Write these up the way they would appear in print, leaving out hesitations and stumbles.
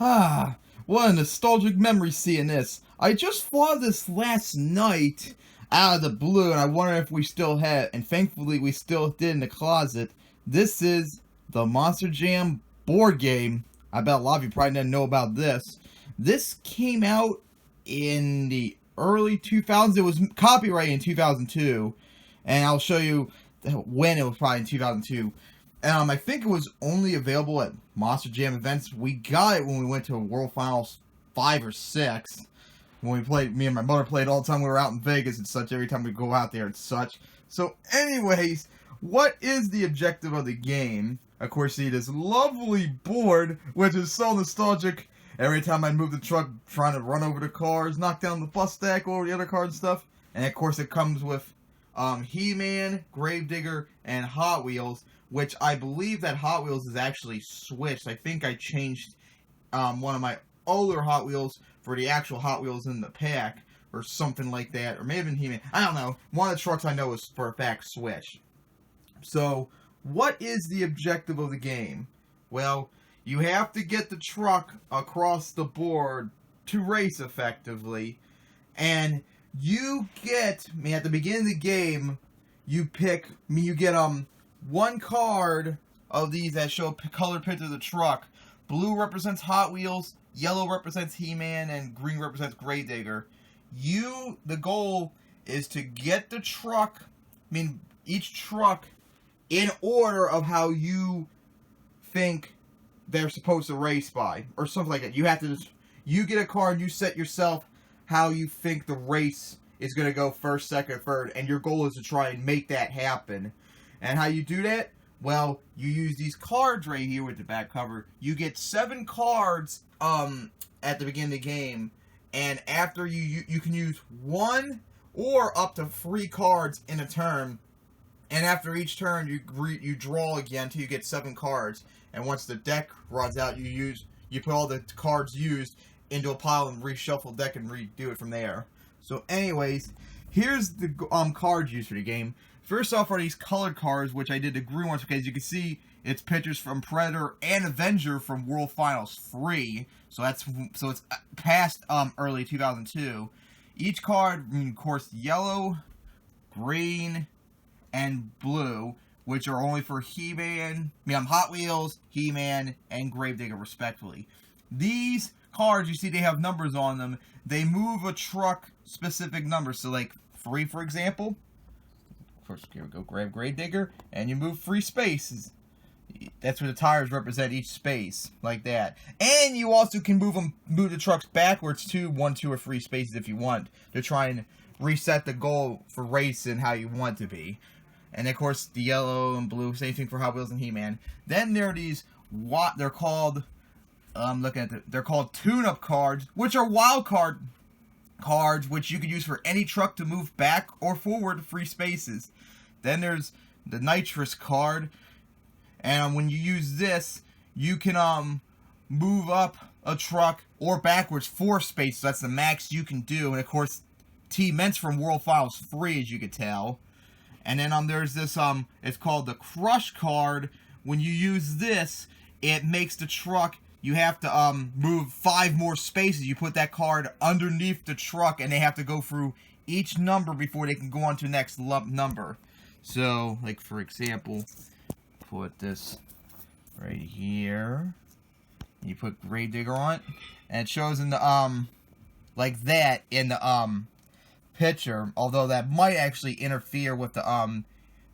Ah, what a nostalgic memory seeing this. I just thought of this last night out of the blue, and I wonder if we still had, and thankfully we still did in the closet. This is the Monster Jam board game. I bet a lot of you probably didn't know about this. This came out in the early 2000s. It was copyrighted in 2002, and I'll show you when it was probably in 2002. I think it was only available at Monster Jam events. We got it when we went to World Finals 5 or 6. When we played, me and my mother played all the time. We were out in Vegas and such. Every time we go out there and such. So, anyways, what is the objective of the game? Of course, see this lovely board, which is so nostalgic. Every time I move the truck, trying to run over the cars, knock down the bus stack over the other cars and stuff. And of course, it comes with He-Man, Gravedigger, and Hot Wheels, which I believe that Hot Wheels is actually switched. I think I changed one of my older Hot Wheels for the actual Hot Wheels in the pack, or something like that, or maybe He-Man. I don't know. One of the trucks I know is for a fact switched. So, what is the objective of the game? Well, you have to get the truck across the board to race effectively, and you get, at the beginning of the game, you get one card of these that show a color picture of the truck. Blue represents Hot Wheels, yellow represents He-Man, and green represents Gravedigger. The goal is to get the truck, each truck, in order of how you think they're supposed to race by, or something like that. You get a card, you set yourself how you think the race is going to go first, second, third, and your goal is to try and make that happen. And how you do that? Well, you use these cards right here with the back cover. You get 7 cards at the beginning of the game, and after you can use 1 or up to 3 cards in a turn. And after each turn, you draw again until you get 7 cards. And once the deck runs out, you put all the cards used into a pile and reshuffle the deck and redo it from there. So, anyways, here's the cards used for the game. First off are these colored cards, which I did the green ones because you can see it's pictures from Predator and Avenger from World Finals 3. So it's past early 2002. Each card, of course, yellow, green, and blue, which are only for He-Man, Hot Wheels, He-Man, and Gravedigger, respectively. These cards, you see they have numbers on them. They move a truck specific numbers. So, like, 3, for example. First, here we go, grab Gravedigger, and you move 3 spaces. That's where the tires represent each space, like that. And you also can move the trucks backwards to 1, 2, or 3 spaces if you want, to try and reset the goal for racing how you want to be. And of course, the yellow and blue, same thing for Hot Wheels and He-Man. Then there are these, they're called, they're called tune-up cards, which are wild cards, which you can use for any truck to move back or forward 3 spaces. Then there's the nitrous card, and when you use this, you can move up a truck or backwards 4 spaces. That's the max you can do. And of course, T-Ments from World Finals 3, as you could tell. And then there's this, it's called the Crush card. When you use this, it makes the truck, you have to move 5 more spaces. You put that card underneath the truck, and they have to go through each number before they can go on to the next number. So, like, for example, put this right here. You put Gravedigger on it, and it shows in the, like that, in the, picture, although that might actually interfere with the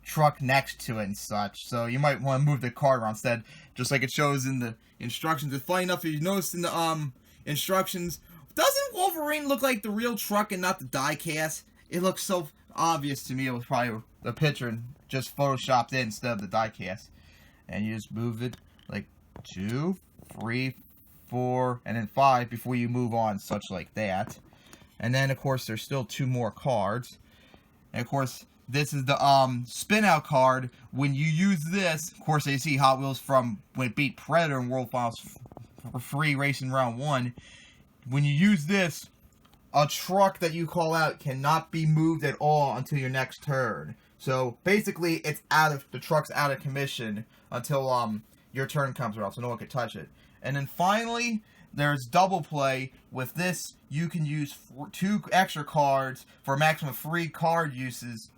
truck next to it and such, so you might want to move the card around instead, just like it shows in the instructions. It's funny enough, if you notice in the instructions, doesn't Wolverine look like the real truck and not the die cast? It looks so obvious to me it was probably the picture just photoshopped in instead of the die cast. And you just move it like 2, 3, 4, and then 5 before you move on, such like that. And then, of course, there's still 2 more cards. And, of course, this is the spin out card. When you use this, of course, you see Hot Wheels from when it beat Predator in World Finals for free racing round 1. When you use this, a truck that you call out cannot be moved at all until your next turn. So, basically, the truck's out of commission until your turn comes around, so no one can touch it. And then finally, there's double play. With this, you can use 2 extra cards for a maximum of 3 card uses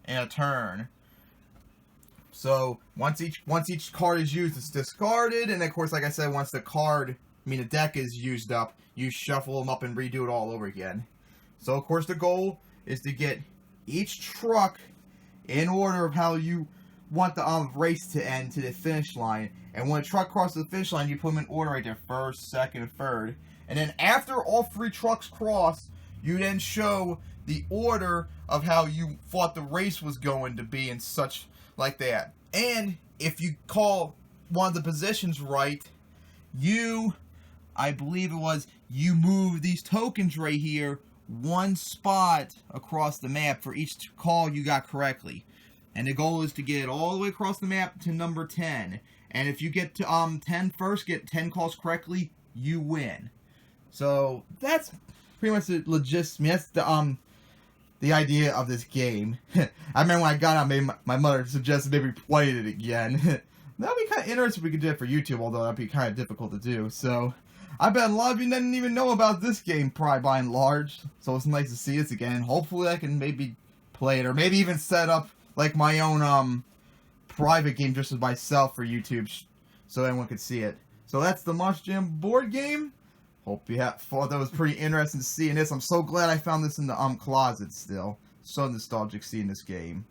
in a turn. So once each card is used, it's discarded, and of course, like I said, once the deck is used up, you shuffle them up and redo it all over again. So of course, the goal is to get each truck in order of how you want the race to end to the finish line. And when a truck crosses the finish line, you put them in order right there, first, second, third. And then after all 3 trucks cross, you then show the order of how you thought the race was going to be and such like that. And if you call one of the positions right, I believe it was, you move these tokens right here 1 spot across the map for each call you got correctly. And the goal is to get it all the way across the map to number 10. And if you get to 10 first, get 10 calls correctly, you win. So that's pretty much the that's the idea of this game. I remember when I got out, my mother suggested maybe playing it again. That'd be kind of interesting if we could do it for YouTube, although that'd be kind of difficult to do. So I bet a lot of you didn't even know about this game, probably by and large. So it's nice to see this again. Hopefully I can maybe play it, or maybe even set up like my own private game just as myself for YouTube, so everyone could see it. So that's the Monster Jam board game. Hope you thought that was pretty interesting seeing this. I'm so glad I found this in the closet still. So nostalgic seeing this game.